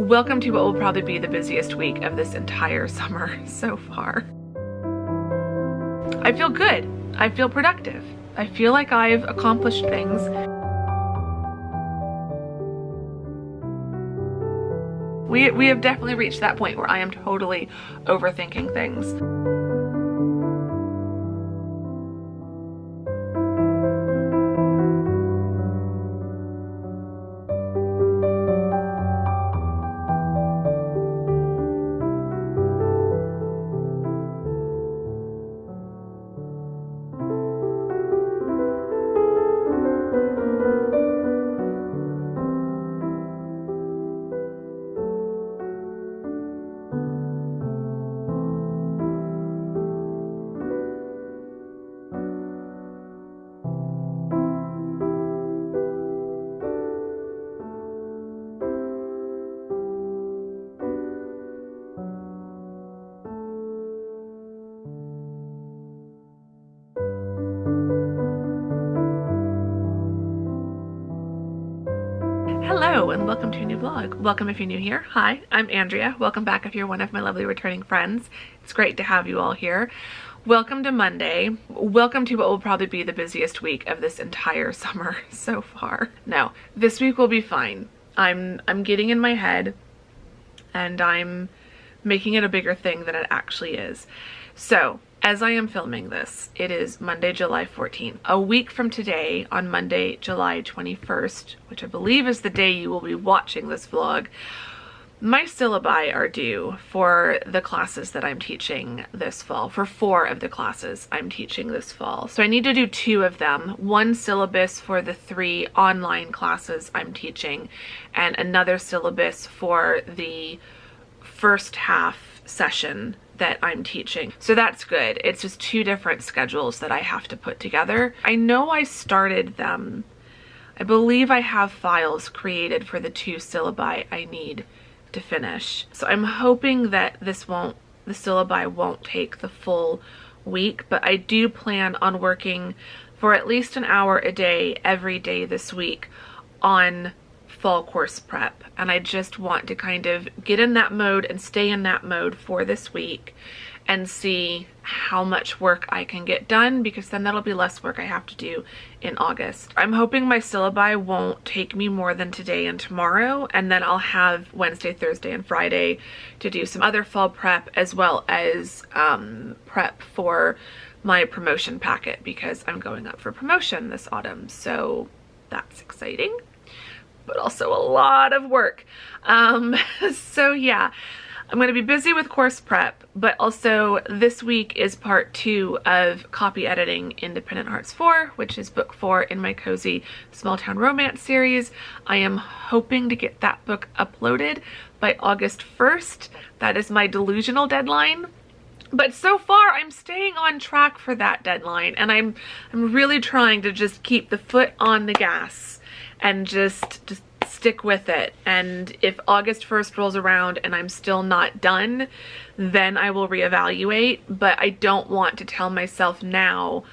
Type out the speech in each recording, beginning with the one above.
Welcome to what will probably be the busiest week of this entire summer so far. I feel good. I feel productive. I feel like I've accomplished things. We have definitely reached that point where I am totally overthinking things. Hello and welcome to a new vlog. Welcome if you're new here. Hi, I'm Andrea. Welcome back if you're one of my lovely returning friends. It's great to have you all here. Welcome to Monday. Welcome to what will probably be the busiest week of this entire summer so far. No, this week will be fine. I'm getting in my head and I'm making it a bigger thing than it actually is. So, as I am filming this, it is Monday, July 14th. A week from today, on Monday, July 21st, which I believe is the day you will be watching this vlog, my syllabi are due for the classes that I'm teaching this fall, for 4 of the classes I'm teaching this fall. So I need to do 2 of them, one syllabus for the 3 online classes I'm teaching, and another syllabus for the first half session that I'm teaching. So that's good. It's just 2 different schedules that I have to put together. I know I started them. I believe I have files created for the 2 syllabi I need to finish. So I'm hoping that the syllabi won't take the full week, but I do plan on working for at least an hour a day every day this week on fall course prep, and I just want to kind of get in that mode and stay in that mode for this week and see how much work I can get done, because then that'll be less work I have to do in August. I'm hoping my syllabi won't take me more than today and tomorrow, and then I'll have Wednesday, Thursday, and Friday to do some other fall prep, as well as prep for my promotion packet, because I'm going up for promotion this autumn, so that's exciting, but also a lot of work. So yeah, I'm going to be busy with course prep, but also this week is part 2 of Copy Editing Independent Hearts 4, which is book 4 in my cozy small town romance series. I am hoping to get that book uploaded by August 1st. That is my delusional deadline. But so far I'm staying on track for that deadline, and I'm really trying to just keep the foot on the gas and just stick with it. And if August 1st rolls around and I'm still not done, then I will reevaluate. But I don't want to tell myself now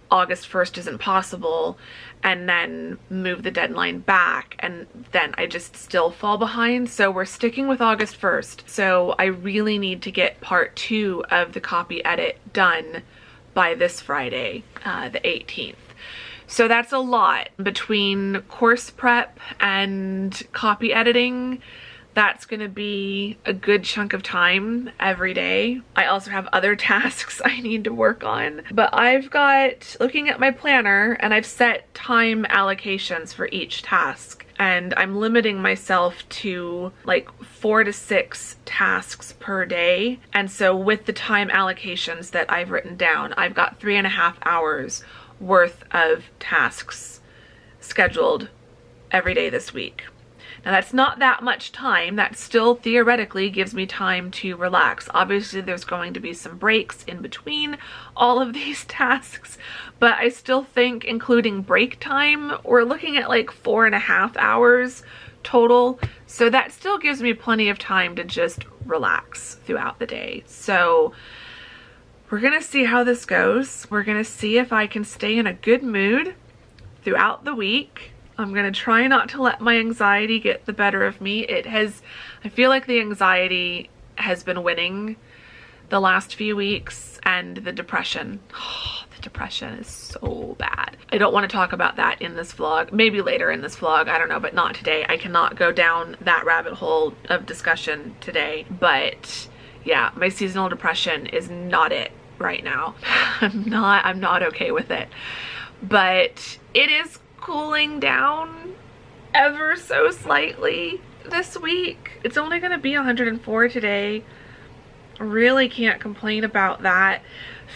August 1st isn't possible and then move the deadline back, and then I just still fall behind. So we're sticking with August 1st. So I really need to get part 2 of the copy edit done by this Friday, the 18th. So that's a lot between course prep and copy editing. That's going to be a good chunk of time every day. I also have other tasks I need to work on, but I've got, looking at my planner, and I've set time allocations for each task, and I'm limiting myself to like 4 to 6 tasks per day. And so with the time allocations that I've written down, I've got 3.5 hours worth of tasks scheduled every day this week. Now that's not that much time. That still theoretically gives me time to relax. Obviously there's going to be some breaks in between all of these tasks, but I still think, including break time, we're looking at like 4.5 hours total. So that still gives me plenty of time to just relax throughout the day. So we're gonna see how this goes. We're gonna see if I can stay in a good mood throughout the week I'm gonna try not to let my anxiety get the better of me. I feel like the anxiety has been winning the last few weeks, and the depression. Oh, the depression is so bad. I don't want to talk about that in this vlog. Maybe later in this vlog, I don't know, but not today. I cannot go down that rabbit hole of discussion today. But yeah, my seasonal depression is not it right now. I'm not okay with it. But it is cooling down ever so slightly this week. It's only gonna be 104 today. Really can't complain about that.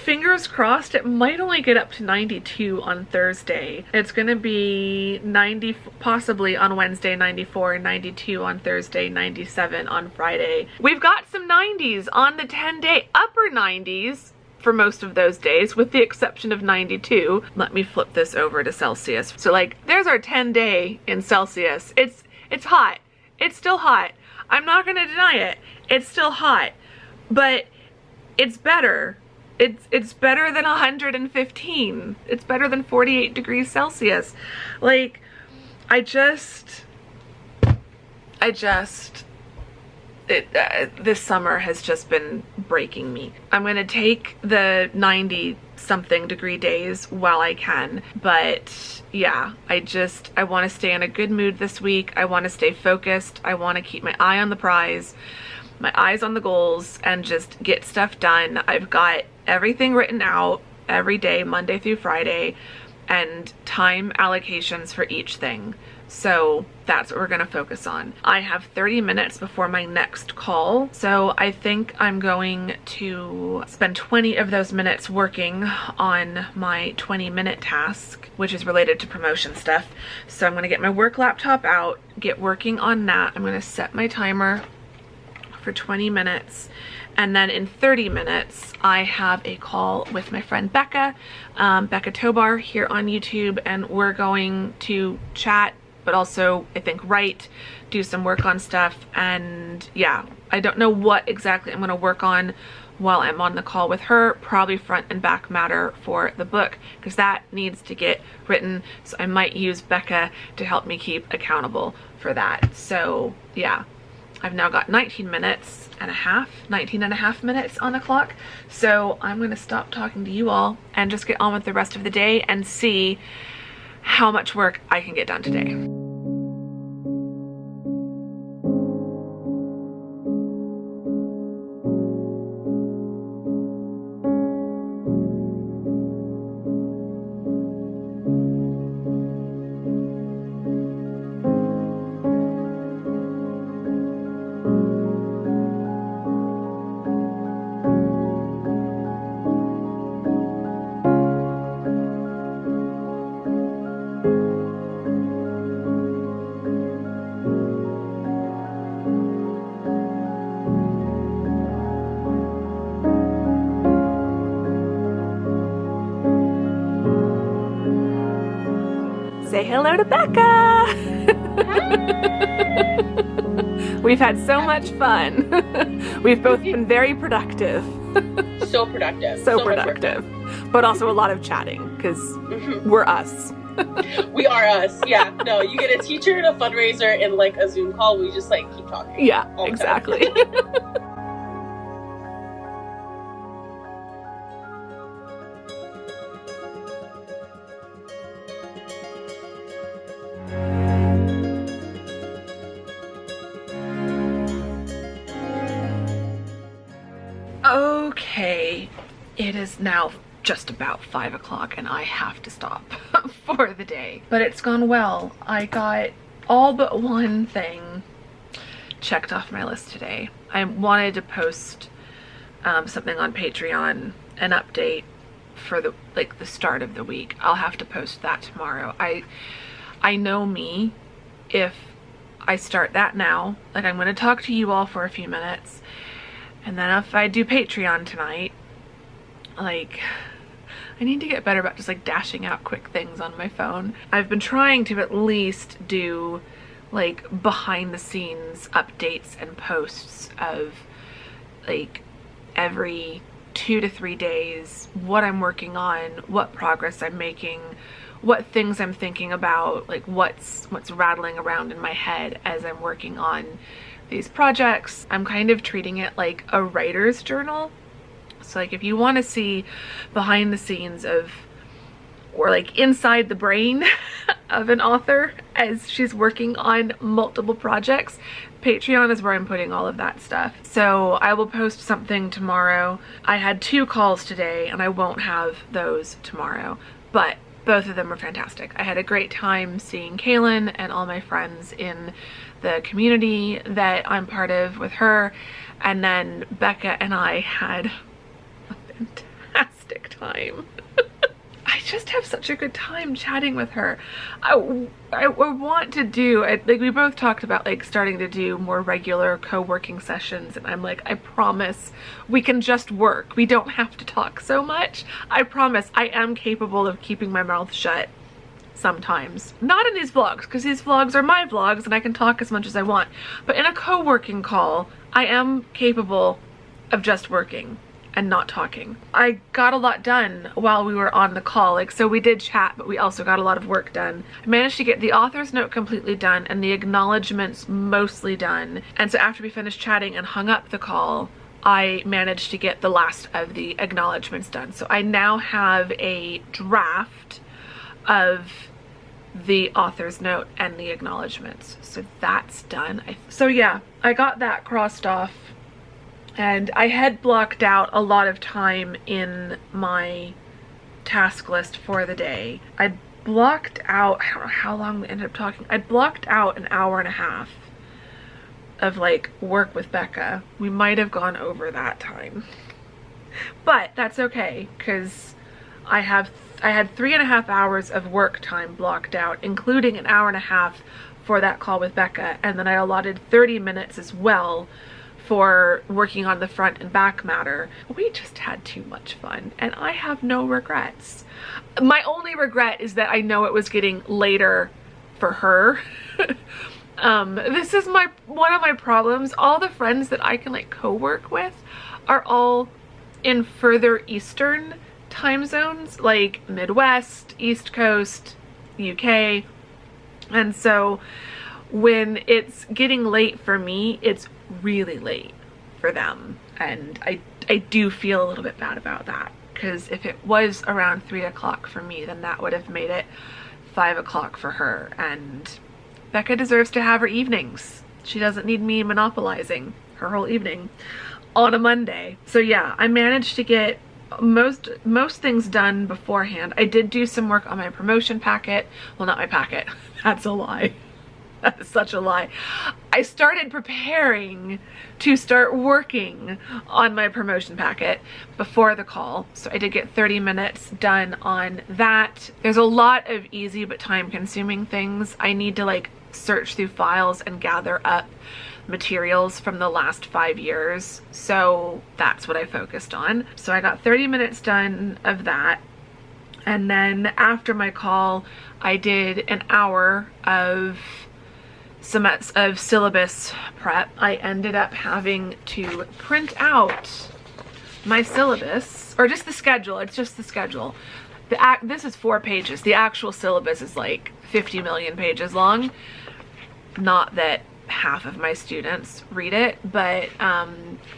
Fingers crossed, it might only get up to 92 on Thursday. It's gonna be 90, possibly on Wednesday 94, 92 on Thursday, 97 on Friday. We've got some 90s on the 10-day, upper 90s for most of those days, with the exception of 92. Let me flip this over to Celsius. So like, there's our 10-day in Celsius. It's hot. It's still hot. I'm not gonna deny it. It's still hot. But it's better. It's better than 115. It's better than 48 degrees Celsius. Like, this summer has just been breaking me. I'm gonna take the 90 something degree days while I can, but yeah, I want to stay in a good mood this week. I want to stay focused. I want to keep my eye on the prize, my eyes on the goals, and just get stuff done. I've got everything written out every day, Monday through Friday, and time allocations for each thing. So that's what we're gonna focus on. I have 30 minutes before my next call, so I think I'm going to spend 20 of those minutes working on my 20-minute task, which is related to promotion stuff. So I'm gonna get my work laptop out, get working on that. I'm gonna set my timer for 20 minutes, and then in 30 minutes I have a call with my friend Becca, Becca Tobar here on YouTube, and we're going to chat, but also I think write, do some work on stuff. And yeah, I don't know what exactly I'm going to work on while I'm on the call with her. Probably front and back matter for the book, because that needs to get written, so I might use Becca to help me keep accountable for that. So yeah, I've now got 19 and a half minutes on the clock. So I'm going to stop talking to you all and just get on with the rest of the day and see how much work I can get done today. Say hello to Becca! We've had so much fun. We've both been very productive. So productive. So productive. But also a lot of chatting, because we're us. We are us, yeah. No, you get a teacher and a fundraiser in like a Zoom call, we just like keep talking. Yeah, exactly. Okay, it is now just about 5 o'clock and I have to stop for the day. But it's gone well. I got all but one thing checked off my list today. I wanted to post something on Patreon, an update for the start of the week. I'll have to post that tomorrow. I know me, if I start that now, like I'm gonna talk to you all for a few minutes, and then if I do Patreon tonight, like, I need to get better about just like dashing out quick things on my phone. I've been trying to at least do like behind the scenes updates and posts of like every 2 to 3 days, what I'm working on, what progress I'm making, what things I'm thinking about, like what's rattling around in my head as I'm working on these projects. I'm kind of treating it like a writer's journal. So like if you want to see behind the scenes of, or like inside the brain of an author as she's working on multiple projects, Patreon is where I'm putting all of that stuff. So I will post something tomorrow. I had 2 calls today and I won't have those tomorrow, but both of them were fantastic. I had a great time seeing Kaylin and all my friends in the community that I'm part of with her. And then Becca and I had a fantastic time. I just have such a good time chatting with her. I want to do, like we both talked about like starting to do more regular co-working sessions, and I'm like, I promise we can just work. We don't have to talk so much. I promise I am capable of keeping my mouth shut sometimes. Not in these vlogs, because these vlogs are my vlogs and I can talk as much as I want. But in a co-working call, I am capable of just working and not talking. I got a lot done while we were on the call. Like, so we did chat, but we also got a lot of work done. I managed to get the author's note completely done and the acknowledgements mostly done. And so after we finished chatting and hung up the call, I managed to get the last of the acknowledgements done. So I now have a draft of the author's note and the acknowledgements. So that's done. So yeah, I got that crossed off. And I had blocked out a lot of time in my task list for the day. I blocked out, I don't know how long we ended up talking. I blocked out an hour and a half of like work with Becca. We might have gone over that time, but that's okay, because I had 3.5 hours of work time blocked out, including an hour and a half for that call with Becca. And then I allotted 30 minutes as well for working on the front and back matter. We just had too much fun and I have no regrets. My only regret is that I know it was getting later for her. This is one of my problems. All the friends that I can like co-work with are all in further Eastern time zones, like Midwest, East Coast, UK. And so when it's getting late for me, it's really late for them, and I do feel a little bit bad about that, because if it was around 3 o'clock for me, then that would have made it 5 o'clock for her, and Becca deserves to have her evenings. She doesn't need me monopolizing her whole evening on a Monday. So yeah, I managed to get most things done beforehand. I did do some work on my promotion packet. Well, not my packet. That's a lie. That is such a lie. I started preparing to start working on my promotion packet before the call. So I did get 30 minutes done on that. There's a lot of easy but time consuming things. I need to like search through files and gather up materials from the last 5 years. So that's what I focused on. So I got 30 minutes done of that. And then after my call, I did an hour of syllabus prep. I ended up having to print out my syllabus, or just the schedule. It's just the schedule. This is 4 pages. The actual syllabus is like 50 million pages long. Not that half of my students read it, but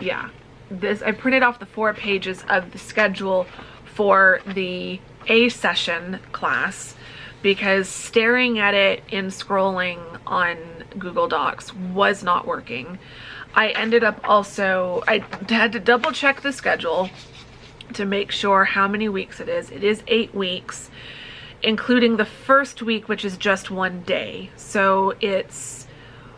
yeah, I printed off the 4 pages of the schedule for the A session class, because staring at it in scrolling on Google Docs was not working. I ended up also, I had to double check the schedule to make sure how many weeks it is. It is 8 weeks, including the first week, which is just 1 day. So it's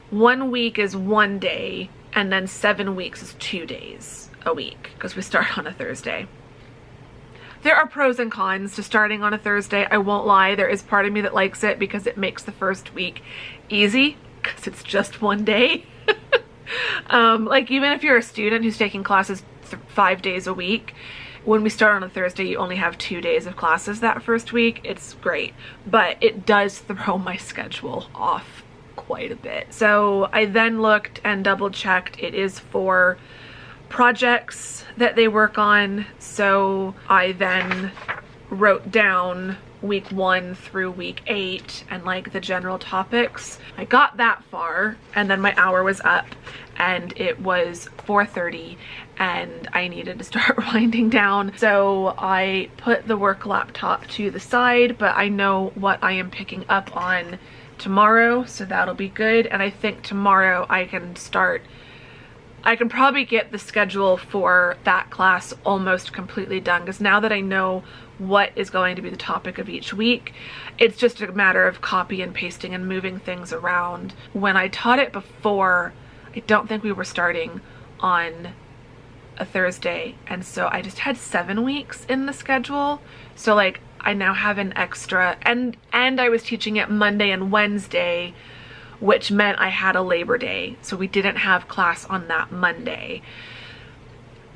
1 week is 1 day, and then 7 weeks is 2 days a week, because we start on a Thursday. There are pros and cons to starting on a Thursday. I won't lie, there is part of me that likes it because it makes the first week easy, because it's just 1 day. Like even if you're a student who's taking classes 5 days a week, when we start on a Thursday, you only have 2 days of classes that first week. It's great, but it does throw my schedule off quite a bit. So I then looked and double checked. It is for projects that they work on. So I then wrote down week 1 through week 8 and like the general topics. I got that far and then my hour was up and it was 4:30 and I needed to start winding down. So I put the work laptop to the side, but I know what I am picking up on tomorrow, so that'll be good. And I think tomorrow I can probably get the schedule for that class almost completely done, because now that I know what is going to be the topic of each week, it's just a matter of copy and pasting and moving things around. When I taught it before, I don't think we were starting on a Thursday, and so I just had 7 weeks in the schedule. So like I now have an extra, and I was teaching it Monday and Wednesday, which meant I had a Labor Day, so we didn't have class on that Monday.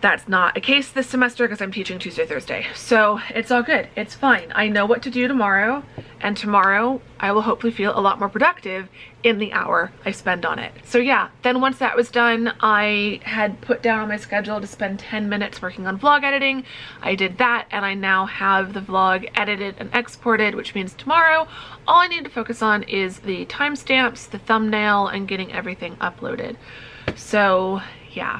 That's not a case this semester because I'm teaching Tuesday, Thursday. So it's all good. It's fine. I know what to do tomorrow, and tomorrow I will hopefully feel a lot more productive in the hour I spend on it. So yeah, then once that was done, I had put down on my schedule to spend 10 minutes working on vlog editing. I did that, and I now have the vlog edited and exported, which means tomorrow all I need to focus on is the timestamps, the thumbnail, and getting everything uploaded. So yeah,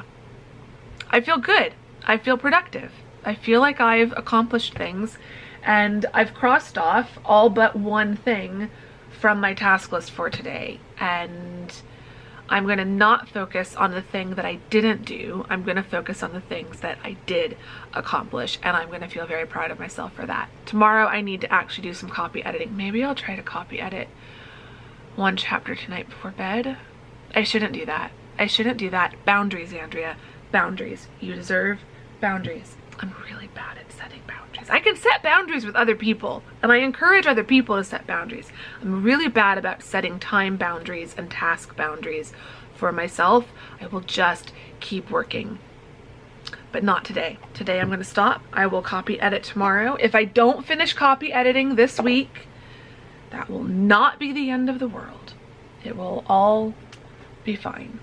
I feel good. I feel productive. I feel like I've accomplished things, and I've crossed off all but one thing from my task list for today, and I'm going to not focus on the thing that I didn't do. I'm going to focus on the things that I did accomplish, and I'm going to feel very proud of myself for that. Tomorrow I need to actually do some copy editing. Maybe I'll try to copy edit 1 chapter tonight before bed. I shouldn't do that. I shouldn't do that. Boundaries, Andrea. Boundaries. You deserve boundaries. I'm really bad at setting boundaries. I can set boundaries with other people, and I encourage other people to set boundaries. I'm really bad about setting time boundaries and task boundaries for myself. I will just keep working, but not today. Today I'm going to stop. I will copy edit tomorrow. If I don't finish copy editing this week, that will not be the end of the world. It will all be fine.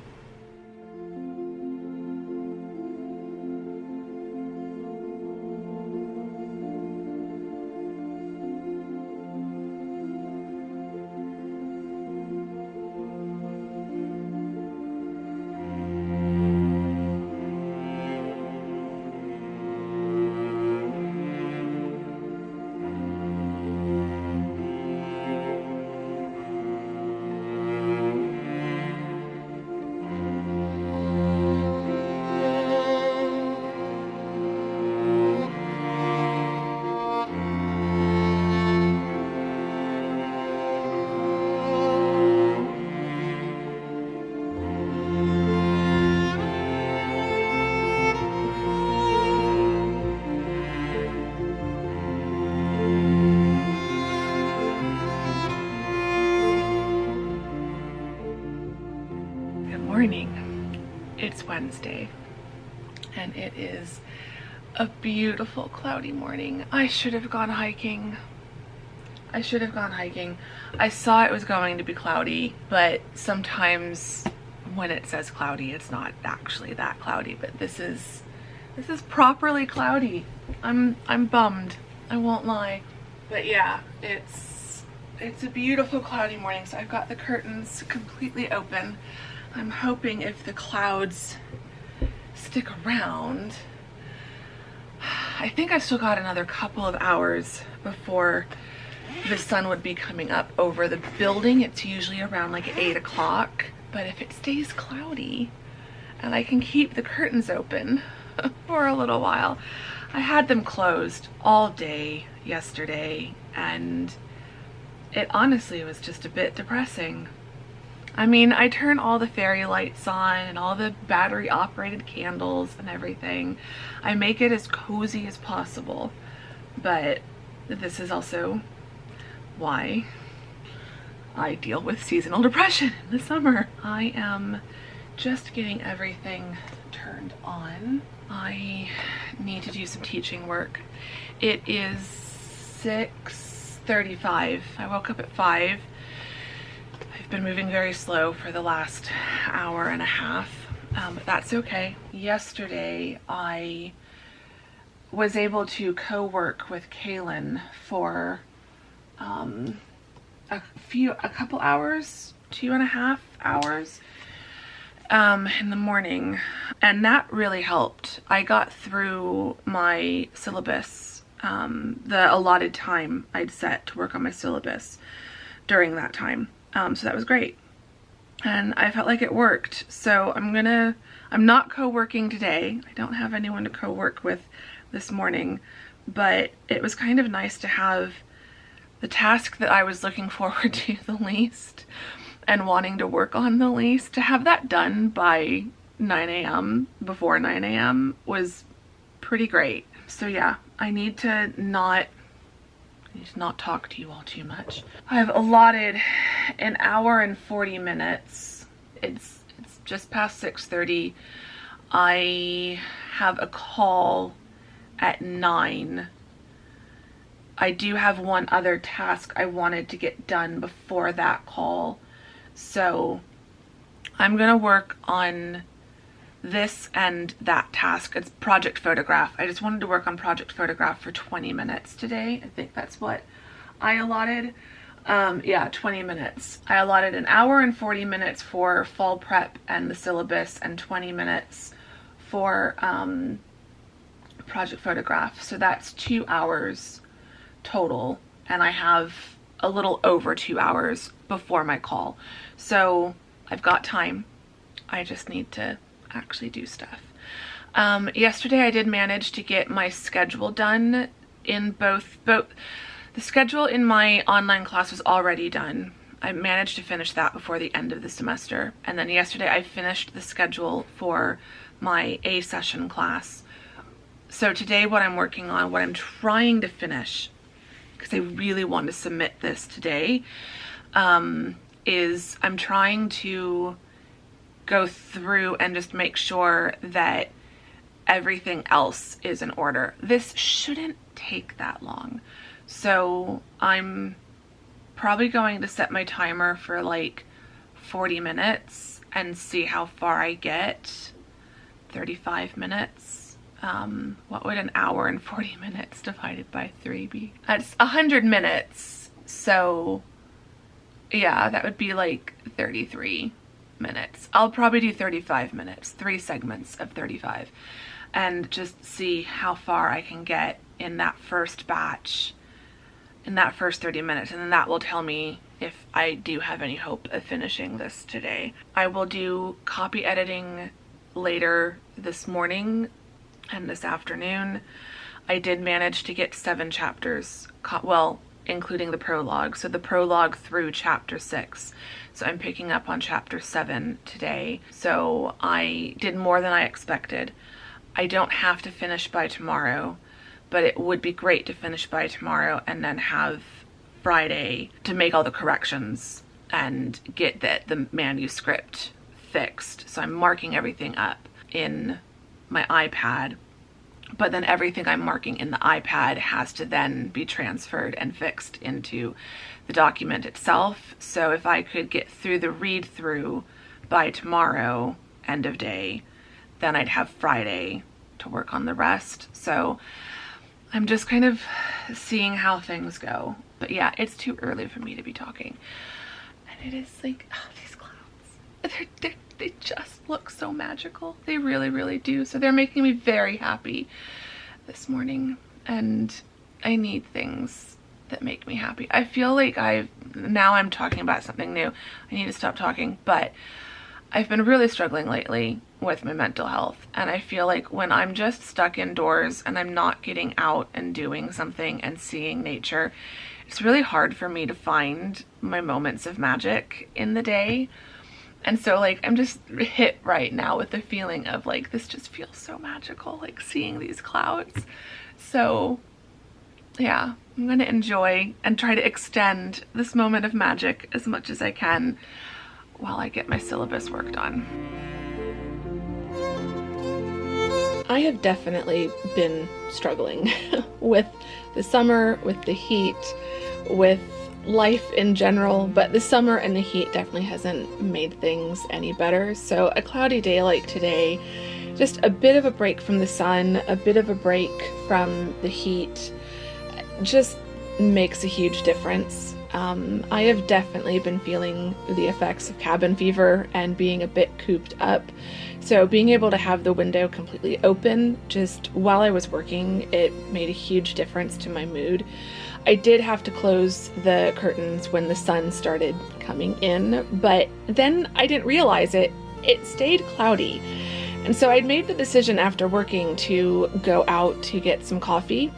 Morning. It's Wednesday and it is a beautiful cloudy morning. I should have gone hiking. I saw it was going to be cloudy, but sometimes when it says cloudy, it's not actually that cloudy, but this is properly cloudy. I'm bummed. I won't lie. But yeah, it's a beautiful cloudy morning, so I've got the curtains completely open. I'm hoping if the clouds stick around, I think I've still got another couple of hours before the sun would be coming up over the building. It's usually around like 8 o'clock, but if it stays cloudy and I can keep the curtains open for a little while. I had them closed all day yesterday, and it honestly was just a bit depressing. I mean, I turn all the fairy lights on and all the battery operated candles and everything. I make it as cozy as possible, but this is also why I deal with seasonal depression in the summer. I am just getting everything turned on. I need to do some teaching work. It is 6:35. I woke up at 5. I've been moving very slow for the last hour and a half, but that's okay. Yesterday, I was able to co-work with Kaylin for a couple hours, 2.5 hours in the morning, and that really helped. I got through my syllabus, the allotted time I'd set to work on my syllabus during that time. So that was great. And I felt like it worked. So I'm not co-working today. I don't have anyone to co-work with this morning, but it was kind of nice to have the task that I was looking forward to the least and wanting to work on the least, to have that done by 9 a.m. before 9 a.m. was pretty great. So yeah, I need to not talk to you all too much. I've allotted an hour and 40 minutes. It's just past 6:30. I have a call at 9. I do have one other task I wanted to get done before that call. So I'm gonna work on this and that task. It's project photograph. I just wanted to work on project photograph for 20 minutes today. I think that's what I allotted. Yeah, 20 minutes. I allotted an hour and 40 minutes for fall prep and the syllabus, and 20 minutes for project photograph. So that's 2 hours total, and I have a little over 2 hours before my call. So I've got time. I just need to actually do stuff. Yesterday I did manage to get my schedule done in both the schedule in my online class was already done. I managed to finish that before the end of the semester. And then yesterday I finished the schedule for my A session class. So today what I'm working on, what I'm trying to finish, because I really want to submit this today, is I'm trying to go through and just make sure that everything else is in order. This shouldn't take that long. So I'm probably going to set my timer for like 40 minutes and see how far I get. 35 minutes. What would an hour and 40 minutes divided by 3 be? That's 100 minutes. So yeah, that would be like 33 minutes. I'll probably do 35 minutes, 3 segments of 35, and just see how far I can get in that first batch, in that first 30 minutes, and then that will tell me if I do have any hope of finishing this today. I will do copy editing later this morning and this afternoon. I did manage to get 7 chapters, well, including the prologue. So the prologue through chapter 6. So I'm picking up on chapter 7 today. So I did more than I expected. I don't have to finish by tomorrow, but it would be great to finish by tomorrow and then have Friday to make all the corrections and get the manuscript fixed. So I'm marking everything up in my iPad, but then everything I'm marking in the iPad has to then be transferred and fixed into the document itself. So if I could get through the read through by tomorrow, end of day, then I'd have Friday to work on the rest. So I'm just kind of seeing how things go. But yeah, it's too early for me to be talking. And it is like, oh, these clouds, they just look so magical. They really, really do. So they're making me very happy this morning, and I need things that make me happy. I feel like now I'm talking about something new. I need to stop talking, but I've been really struggling lately with my mental health, and I feel like when I'm just stuck indoors and I'm not getting out and doing something and seeing nature, it's really hard for me to find my moments of magic in the day. And so like I'm just hit right now with the feeling of like, this just feels so magical, like seeing these clouds. So yeah, I'm gonna enjoy and try to extend this moment of magic as much as I can while I get my syllabus worked on. I have definitely been struggling with the summer, with the heat, with life in general, but the summer and the heat definitely hasn't made things any better. So a cloudy day like today, just a bit of a break from the sun, a bit of a break from the heat, just makes a huge difference. I have definitely been feeling the effects of cabin fever and being a bit cooped up. So being able to have the window completely open just while I was working, it made a huge difference to my mood. I did have to close the curtains when the sun started coming in, but then I didn't realize it stayed cloudy. And so I'd made the decision after working to go out to get some coffee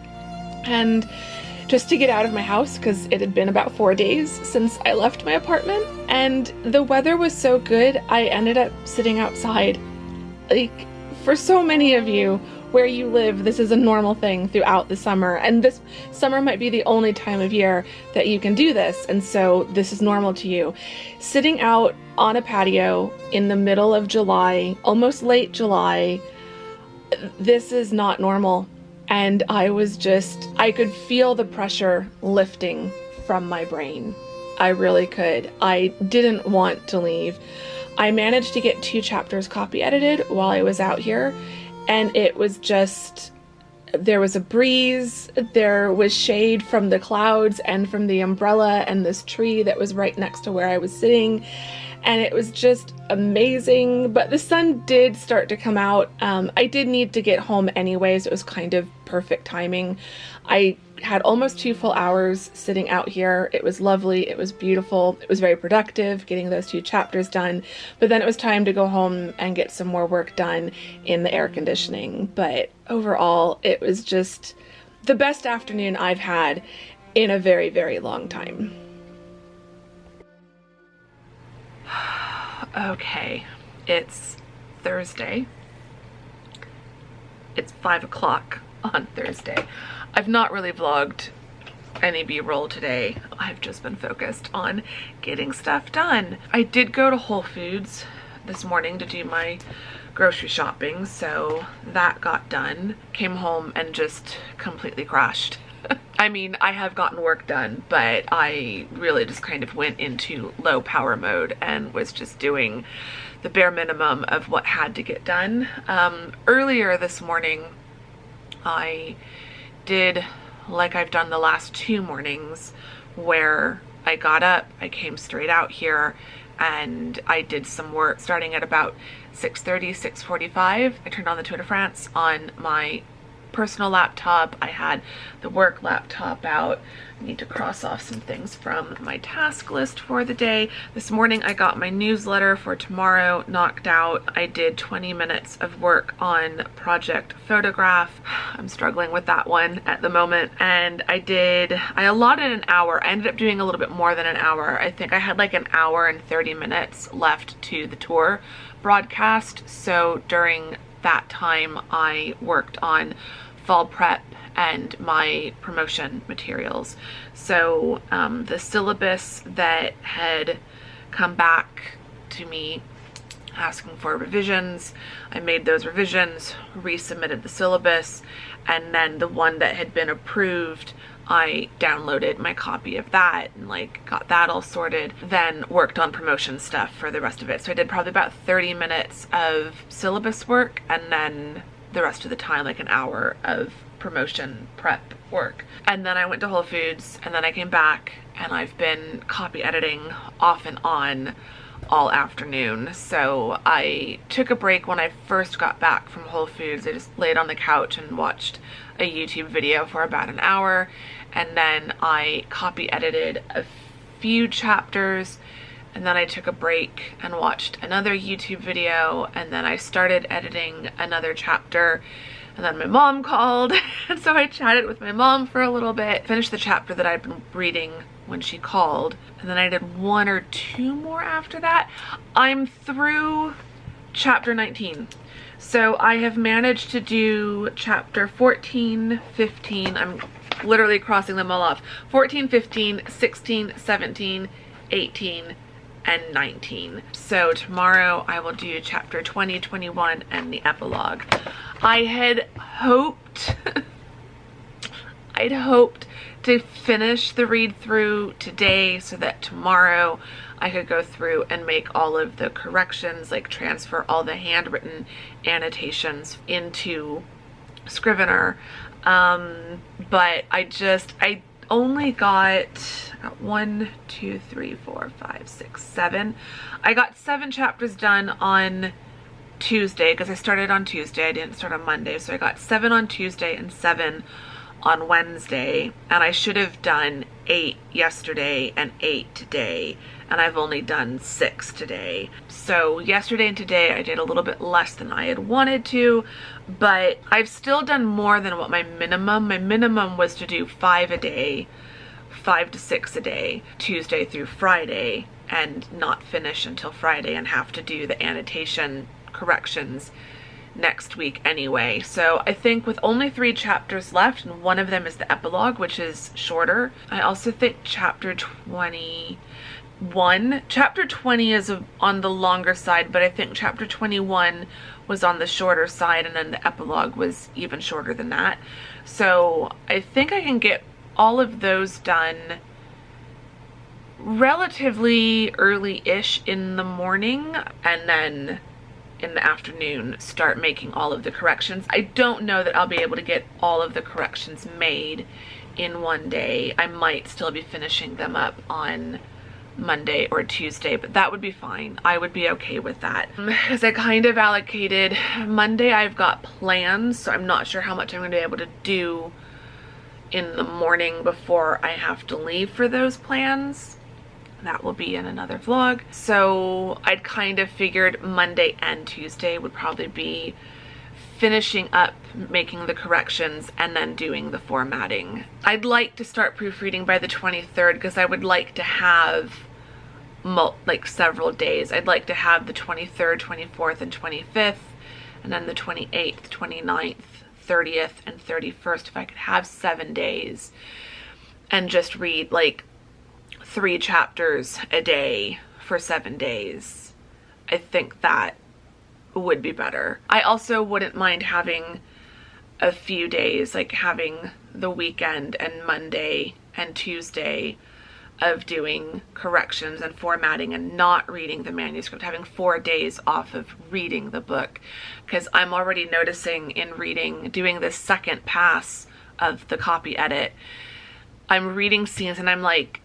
and just to get out of my house, because it had been about 4 days since I left my apartment, and the weather was so good I ended up sitting outside. Like, for so many of you where you live, this is a normal thing throughout the summer, and this summer might be the only time of year that you can do this, and so this is normal to you. Sitting out on a patio in the middle of July, almost late July, this is not normal. And I could feel the pressure lifting from my brain. I really could. I didn't want to leave. I managed to get 2 chapters copy edited while I was out here, and it was just, there was a breeze, there was shade from the clouds and from the umbrella and this tree that was right next to where I was sitting, and it was just amazing. But the sun did start to come out. I did need to get home anyways. It was kind of perfect timing. I had almost 2 full hours sitting out here. It was lovely. It was beautiful. It was very productive getting those 2 chapters done. But then it was time to go home and get some more work done in the air conditioning. But overall, it was just the best afternoon I've had in a very, very long time. Okay, it's Thursday. It's 5 o'clock on Thursday. I've not really vlogged any B-roll today. I've just been focused on getting stuff done. I did go to Whole Foods this morning to do my grocery shopping, so that got done. Came home and just completely crashed. I mean, I have gotten work done, but I really just kind of went into low power mode and was just doing the bare minimum of what had to get done. Earlier this morning, I did like I've done the last 2 mornings, where I got up, I came straight out here, and I did some work starting at about 6:30, 6:45. I turned on the Tour de France on my personal laptop. I had the work laptop out. I need to cross off some things from my task list for the day. This morning I got my newsletter for tomorrow knocked out. I did 20 minutes of work on Project Photograph. I'm struggling with that one at the moment. And I allotted an hour. I ended up doing a little bit more than an hour. I think I had like an hour and 30 minutes left to the tour broadcast. So during that time I worked on fall prep and my promotion materials. So the syllabus that had come back to me asking for revisions, I made those revisions, resubmitted the syllabus, and then the one that had been approved, I downloaded my copy of that and like got that all sorted, then worked on promotion stuff for the rest of it. So I did probably about 30 minutes of syllabus work, and then the rest of the time like an hour of promotion prep work. And then I went to Whole Foods, and then I came back, and I've been copy editing off and on all afternoon. So I took a break when I first got back from Whole Foods. I just laid on the couch and watched a YouTube video for about an hour, and then I copy edited a few chapters, and then I took a break and watched another YouTube video, and then I started editing another chapter, and then my mom called and so I chatted with my mom for a little bit, finished the chapter that I'd been reading when she called, and then I did 1 or 2 more after that. I'm through chapter 19. So I have managed to do chapter 14, 15, I'm literally crossing them all off, 14, 15, 16, 17, 18, and 19. So tomorrow I will do chapter 20, 21, and the epilogue. I had hoped, I'd hoped to finish the read through today so that tomorrow I could go through and make all of the corrections, like transfer all the handwritten annotations into Scrivener. But I only got 1, 2, 3, 4, 5, 6, 7. I got 7 chapters done on Tuesday because I started on Tuesday. I didn't start on Monday. So I got 7 on Tuesday and 7 on Wednesday. And I should have done 8 yesterday and 8 today. And I've only done 6 today. So yesterday and today I did a little bit less than I had wanted to, but I've still done more than what my minimum was to do 5 a day, 5 to 6 a day, Tuesday through Friday, and not finish until Friday and have to do the annotation corrections next week anyway. So I think with only 3 chapters left, and one of them is the epilogue, which is shorter. I also think chapter 20 is on the longer side, but I think chapter 21 was on the shorter side, and then the epilogue was even shorter than that. So I think I can get all of those done relatively early-ish in the morning, and then in the afternoon start making all of the corrections. I don't know that I'll be able to get all of the corrections made in one day. I might still be finishing them up on Monday or Tuesday, but that would be fine. I would be okay with that. Because I kind of allocated Monday, I've got plans, so I'm not sure how much I'm going to be able to do in the morning before I have to leave for those plans. That will be in another vlog. So I'd kind of figured Monday and Tuesday would probably be finishing up making the corrections and then doing the formatting. I'd like to start proofreading by the 23rd because I would like to have like several days. I'd like to have the 23rd, 24th, and 25th, and then the 28th, 29th, 30th, and 31st, if I could have 7 days and just read like 3 chapters a day for 7 days. I think that would be better. I also wouldn't mind having a few days, like having the weekend and Monday and Tuesday of doing corrections and formatting and not reading the manuscript, having 4 days off of reading the book, because I'm already noticing in reading, doing this second pass of the copy edit, I'm reading scenes and I'm like,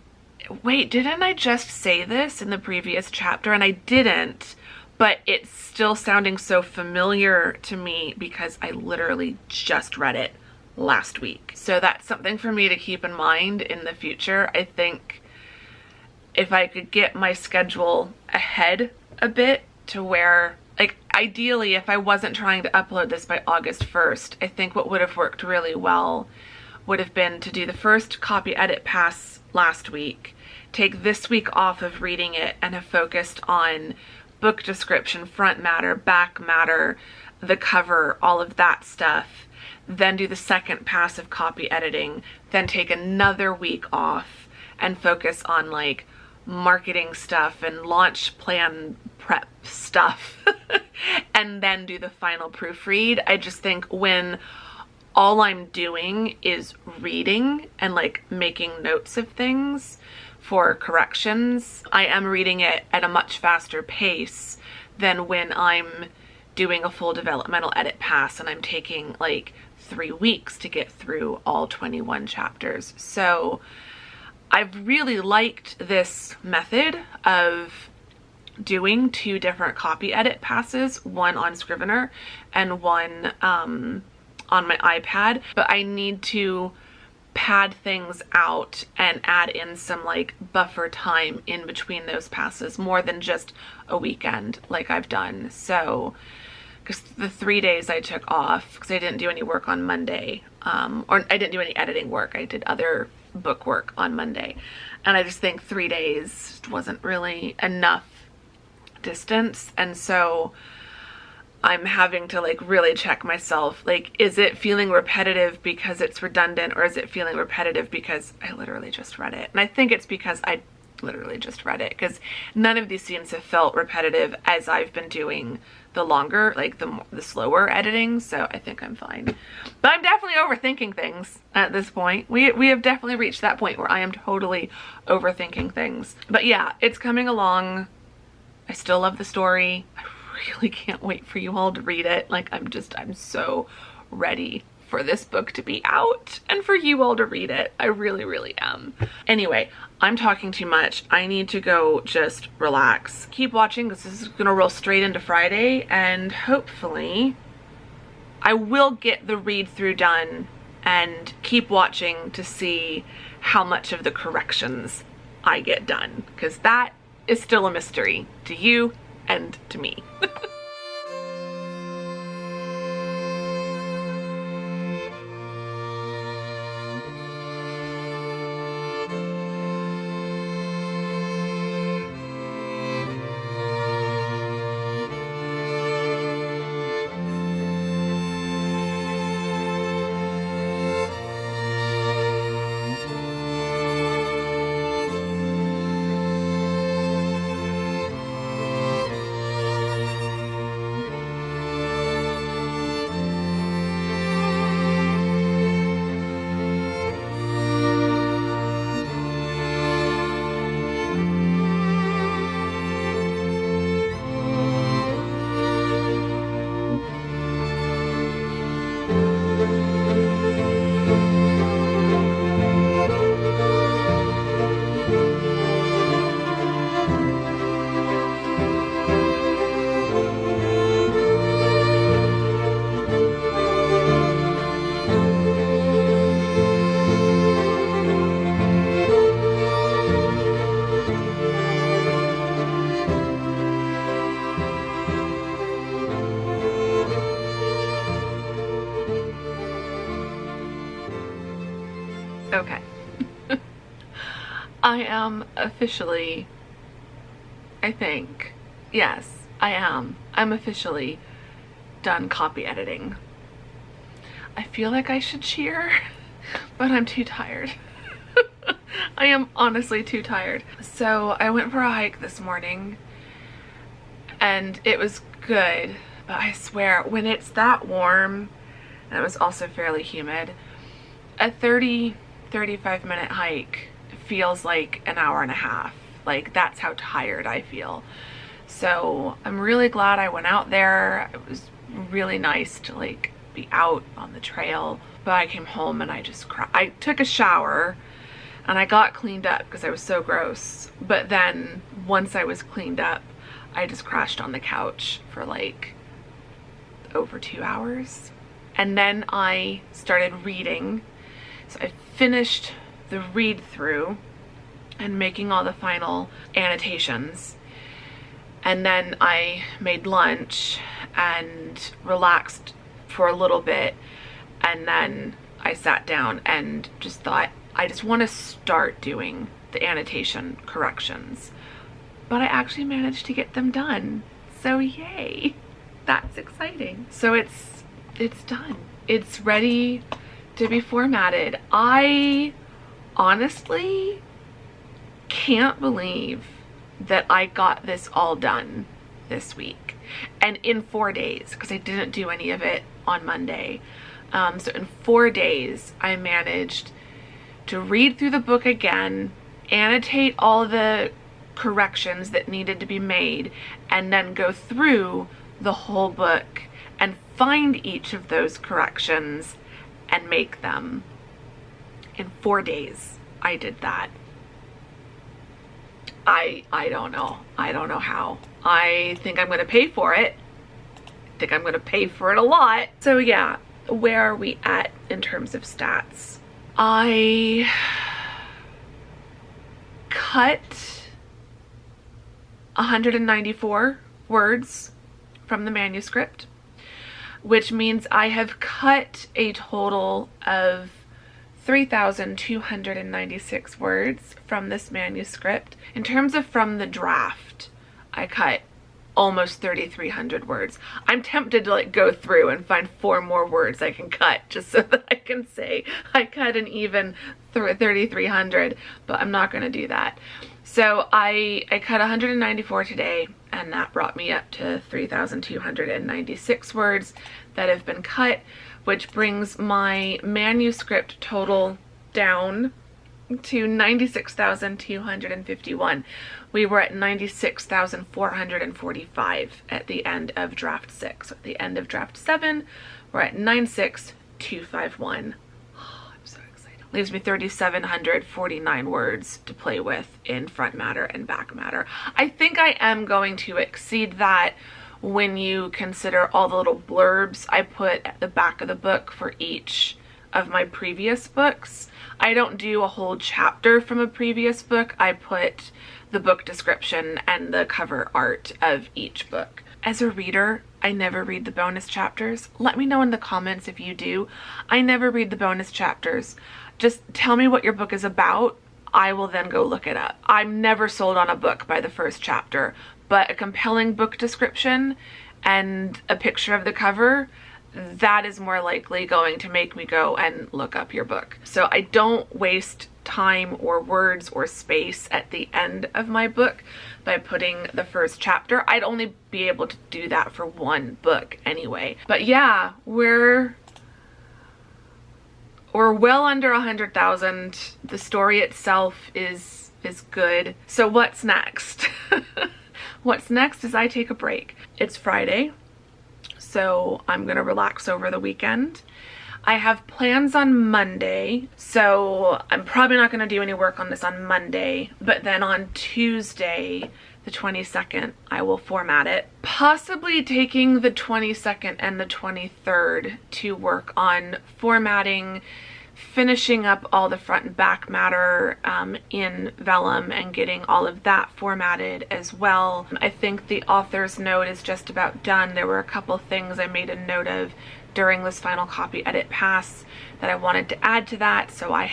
wait, didn't I just say this in the previous chapter? And I didn't, but it's still sounding so familiar to me because I literally just read it last week. So that's something for me to keep in mind in the future. I think if I could get my schedule ahead a bit to where, like, ideally if I wasn't trying to upload this by August 1st, I think what would have worked really well would have been to do the first copy edit pass last week, take this week off of reading it, and have focused on book description, front matter, back matter, the cover, all of that stuff, then do the second pass of copy editing, then take another week off and focus on like marketing stuff and launch plan prep stuff and then do the final proofread. I just think when all I'm doing is reading and like making notes of things for corrections, I am reading it at a much faster pace than when I'm doing a full developmental edit pass and I'm taking like 3 weeks to get through all 21 chapters. So I've really liked this method of doing 2 different copy edit passes, one on Scrivener and one on my iPad, but I need to pad things out and add in some like buffer time in between those passes, more than just a weekend like I've done. So because the 3 days I took off because I didn't do any work on Monday, or I didn't do any editing work, I did other book work on Monday, and I just think 3 days wasn't really enough distance, and so I'm having to like really check myself, like, is it feeling repetitive because it's redundant, or is it feeling repetitive because I literally just read it? And I think it's because I literally just read it, because none of these scenes have felt repetitive as I've been doing the longer, like the slower editing, so I think I'm fine. But I'm definitely overthinking things at this point. We have definitely reached that point where I am totally overthinking things. But yeah, it's coming along. I still love the story. I really can't wait for you all to read it. Like, I'm so ready for this book to be out and for you all to read it. I really, really am. Anyway, I'm talking too much. I need to go just relax. Keep watching because this is gonna roll straight into Friday, and hopefully I will get the read through done, and keep watching to see how much of the corrections I get done, because that is still a mystery to you and to me. Okay. I am officially, I think, yes, I am. I'm officially done copy editing. I feel like I should cheer, but I'm too tired. I am honestly too tired. So I went for a hike this morning and it was good, but I swear when it's that warm, and it was also fairly humid, a 35 minute hike feels like an hour and a half. Like, that's how tired I feel. So I'm really glad I went out there. It was really nice to like be out on the trail, but I came home and I just I took a shower and I got cleaned up because I was so gross. But then once I was cleaned up, I just crashed on the couch for like over 2 hours. And then I started reading. So I finished the read through and making all the final annotations. And then I made lunch and relaxed for a little bit. And then I sat down and just thought, I just want to start doing the annotation corrections. But I actually managed to get them done. So yay, that's exciting. So it's done. It's ready to be formatted. I honestly can't believe that I got this all done this week and in 4 days, because I didn't do any of it on Monday. So in 4 days I managed to read through the book again, annotate all the corrections that needed to be made, and then go through the whole book and find each of those corrections and make them. In 4 days I did that. I don't know. I don't know how. I think I'm gonna pay for it. I think I'm gonna pay for it a lot. So yeah, where are we at in terms of stats? I cut 194 words from the manuscript, which means I have cut a total of 3,296 words from this manuscript. In terms of from the draft, I cut almost 3,300 words. I'm tempted to like go through and find 4 more words I can cut just so that I can say I cut an even 3,300, but I'm not gonna do that. So I cut 194 today, and that brought me up to 3,296 words that have been cut, which brings my manuscript total down to 96,251. We were at 96,445 at the end of draft 6. So at the end of draft 7, we're at 96,251. 251. Oh, I'm so excited. Leaves me 3,749 words to play with in front matter and back matter. I think I am going to exceed that when you consider all the little blurbs I put at the back of the book for each of my previous books. I don't do a whole chapter from a previous book. I put the book description and the cover art of each book. As a reader, I never read the bonus chapters. Let me know in the comments if you do. I never read the bonus chapters. Just tell me what your book is about. I will then go look it up. I'm never sold on a book by the first chapter, but a compelling book description and a picture of the cover, that is more likely going to make me go and look up your book. So I don't waste time or words or space at the end of my book by putting the first chapter. I'd only be able to do that for one book anyway. But yeah, we're well under 100,000. The story itself is good. So what's next? What's next is I take a break. It's Friday, so I'm gonna relax over the weekend. I have plans on Monday, so I'm probably not gonna do any work on this on Monday, but then on Tuesday, the 22nd, I will format it. Possibly taking the 22nd and the 23rd to work on formatting, finishing up all the front and back matter in vellum and getting all of that formatted as well. I think the author's note is just about done. There were a couple things I made a note of during this final copy edit pass that I wanted to add to that, so I've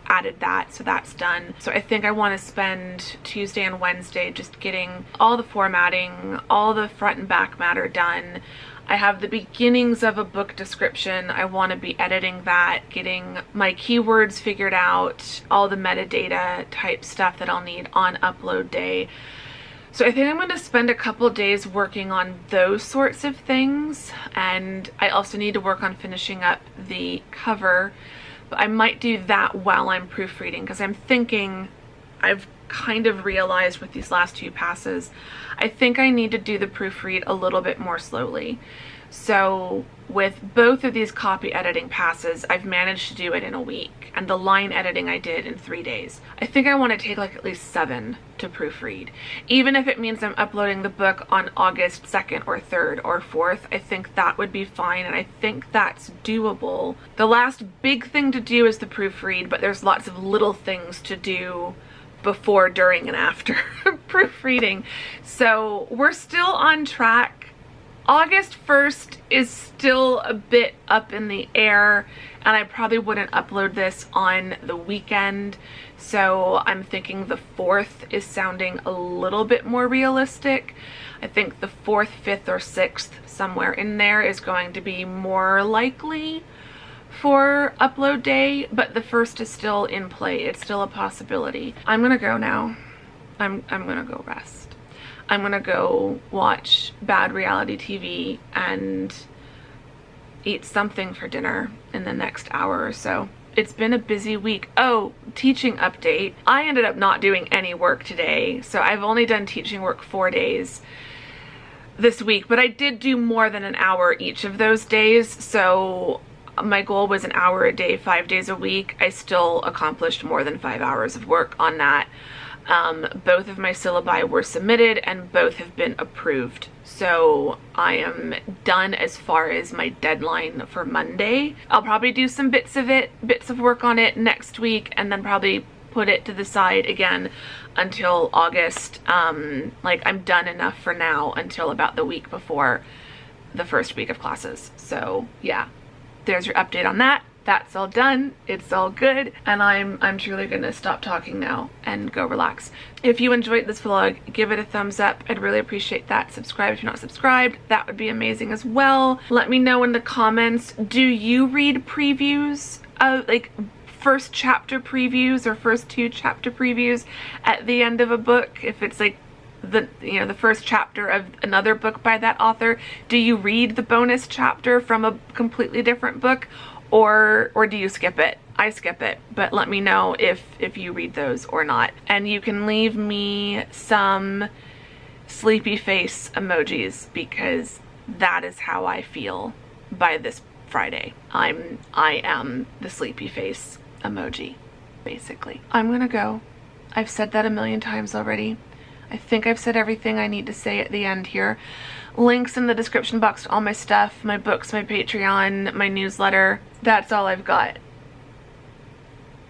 added that, so that's done. So I think I want to spend Tuesday and Wednesday just getting all the formatting, all the front and back matter done. I have the beginnings of a book description. I want to be editing that, getting my keywords figured out, all the metadata type stuff that I'll need on upload day. So I think I'm going to spend a couple days working on those sorts of things, and I also need to work on finishing up the cover, but I might do that while I'm proofreading, because I'm thinking, I've kind of realized with these last two passes, I think I need to do the proofread a little bit more slowly. So with both of these copy editing passes, I've managed to do it in a week, and the line editing I did in 3 days. I think I want to take like at least 7 to proofread. Even if it means I'm uploading the book on August 2nd or 3rd or 4th, I think that would be fine, and I think that's doable. The last big thing to do is the proofread, but there's lots of little things to do before, during, and after proofreading. So we're still on track. August 1st is still a bit up in the air, and I probably wouldn't upload this on the weekend. So I'm thinking the 4th is sounding a little bit more realistic. I think the 4th, 5th, or 6th, somewhere in there, is going to be more likely for upload day, but the 1st is still in play. It's still a possibility. I'm gonna go now. I'm gonna go rest. I'm gonna go watch bad reality TV and eat something for dinner in the next hour or so. It's been a busy week. Oh, teaching update. I ended up not doing any work today, so I've only done teaching work 4 days this week, but I did do more than an hour each of those days, so my goal was an hour a day, 5 days a week. I still accomplished more than 5 hours of work on that. Both of my syllabi were submitted and both have been approved. So I am done as far as my deadline for Monday. I'll probably do some bits of work on it next week, and then probably put it to the side again until August. Like, I'm done enough for now until about the week before the first week of classes. So yeah, there's your update on that. That's all done. It's all good. And I'm truly gonna stop talking now and go relax. If you enjoyed this vlog, give it a thumbs up. I'd really appreciate that. Subscribe if you're not subscribed. That would be amazing as well. Let me know in the comments, do you read previews of, like, first chapter previews or first 2 chapter previews at the end of a book? If it's like the first chapter of another book by that author, do you read the bonus chapter from a completely different book? Or do you skip it? I skip it, but let me know if you read those or not. And you can leave me some sleepy face emojis, because that is how I feel by this Friday. I am the sleepy face emoji, basically. I'm gonna go. I've said that a million times already. I think I've said everything I need to say at the end here. Links in the description box to all my stuff, my books, my Patreon, my newsletter. That's all I've got.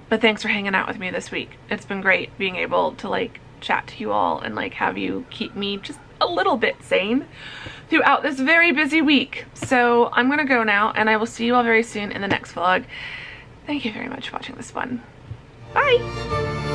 But thanks for hanging out with me this week. It's been great being able to like chat to you all and like have you keep me just a little bit sane throughout this very busy week. So I'm gonna go now, and I will see you all very soon in the next vlog. Thank you very much for watching this one. Bye!